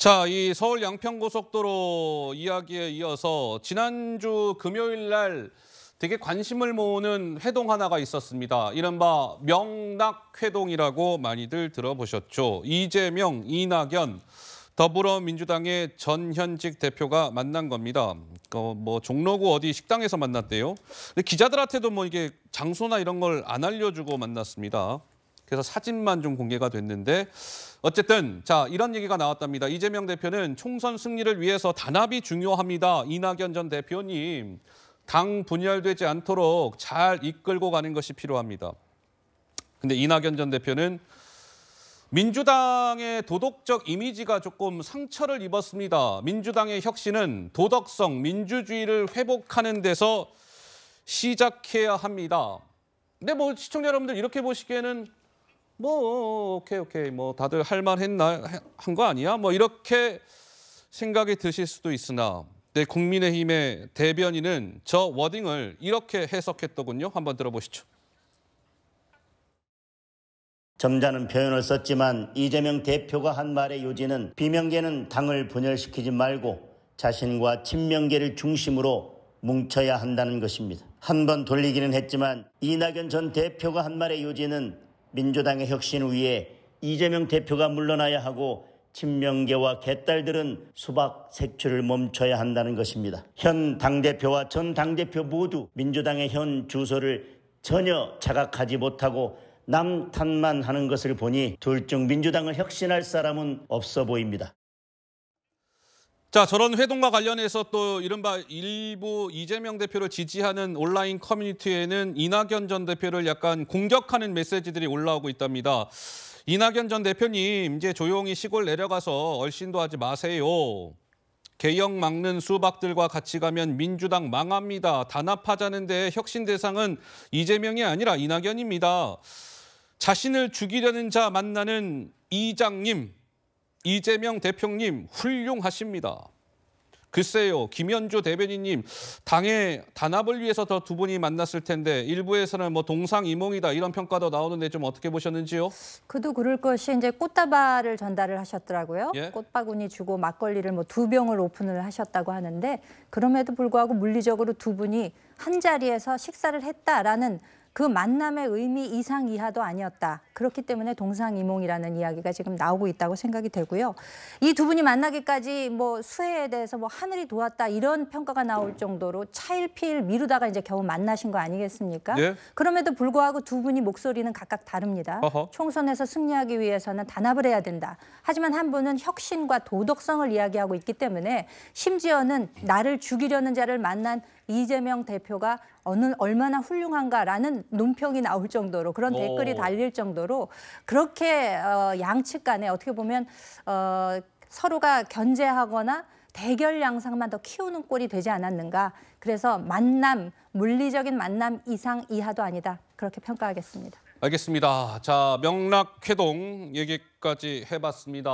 자, 이 서울 양평고속도로 이야기에 이어서 지난주 금요일 날 되게 관심을 모으는 회동 하나가 있었습니다. 이른바 명락회동이라고 많이들 들어보셨죠. 이재명, 이낙연, 더불어민주당의 전현직 대표가 만난 겁니다. 종로구 어디 식당에서 만났대요. 근데 기자들한테도 이게 장소나 이런 걸 안 알려주고 만났습니다. 그래서 사진만 좀 공개가 됐는데 어쨌든 자 이런 얘기가 나왔답니다. 이재명 대표는 총선 승리를 위해서 단합이 중요합니다. 이낙연 전 대표님, 당 분열되지 않도록 잘 이끌고 가는 것이 필요합니다. 근데 이낙연 전 대표는 민주당의 도덕적 이미지가 조금 상처를 입었습니다. 민주당의 혁신은 도덕성, 민주주의를 회복하는 데서 시작해야 합니다. 근데 시청자 여러분들 이렇게 보시기에는 오케이 다들 할 말 했나 한 거 아니야? 이렇게 생각이 드실 수도 있으나 국민의힘의 대변인은 저 워딩을 이렇게 해석했더군요. 한번 들어보시죠. 점잖은 표현을 썼지만 이재명 대표가 한 말의 요지는 비명계는 당을 분열시키지 말고 자신과 친명계를 중심으로 뭉쳐야 한다는 것입니다. 한 번 돌리기는 했지만 이낙연 전 대표가 한 말의 요지는 민주당의 혁신을 위해 이재명 대표가 물러나야 하고 친명계와 개딸들은 수박 색출을 멈춰야 한다는 것입니다. 현 당대표와 전 당대표 모두 민주당의 현 주소를 전혀 자각하지 못하고 남 탓만 하는 것을 보니 둘 중 민주당을 혁신할 사람은 없어 보입니다. 자, 저런 회동과 관련해서 또 이른바 일부 이재명 대표를 지지하는 온라인 커뮤니티에는 이낙연 전 대표를 약간 공격하는 메시지들이 올라오고 있답니다. 이낙연 전 대표님, 이제 조용히 시골 내려가서 얼씬도 하지 마세요. 개혁 막는 수박들과 같이 가면 민주당 망합니다. 단합하자는데 혁신 대상은 이재명이 아니라 이낙연입니다. 자신을 죽이려는 자 만나는 이장님, 이재명 대표님 훌륭하십니다. 글쎄요, 김현주 대변인님, 당의 단합을 위해서 더 두 분이 만났을 텐데 일부에서는 동상이몽이다 이런 평가도 나오는데 좀 어떻게 보셨는지요? 그도 그럴 것이 이제 꽃다발을 전달을 하셨더라고요. 예? 꽃바구니 주고 막걸리를 2병을 오픈을 하셨다고 하는데 그럼에도 불구하고 물리적으로 두 분이 한 자리에서 식사를 했다라는 그 만남의 의미 이상 이하도 아니었다. 그렇기 때문에 동상이몽이라는 이야기가 지금 나오고 있다고 생각이 되고요. 이 두 분이 만나기까지 수해에 대해서 하늘이 도왔다 이런 평가가 나올 정도로 차일피일 미루다가 이제 겨우 만나신 거 아니겠습니까? 네. 그럼에도 불구하고 두 분이 목소리는 각각 다릅니다. 어허. 총선에서 승리하기 위해서는 단합을 해야 된다. 하지만 한 분은 혁신과 도덕성을 이야기하고 있기 때문에 심지어는 나를 죽이려는 자를 만난 이재명 대표가 얼마나 훌륭한가라는 논평이 나올 정도로 그런 댓글이 달릴 정도로 그렇게 양측 간에 어떻게 보면 서로가 견제하거나 대결 양상만 더 키우는 꼴이 되지 않았는가. 그래서 만남, 물리적인 만남 이상 이하도 아니다. 그렇게 평가하겠습니다. 알겠습니다. 자, 명락회동 얘기까지 해봤습니다.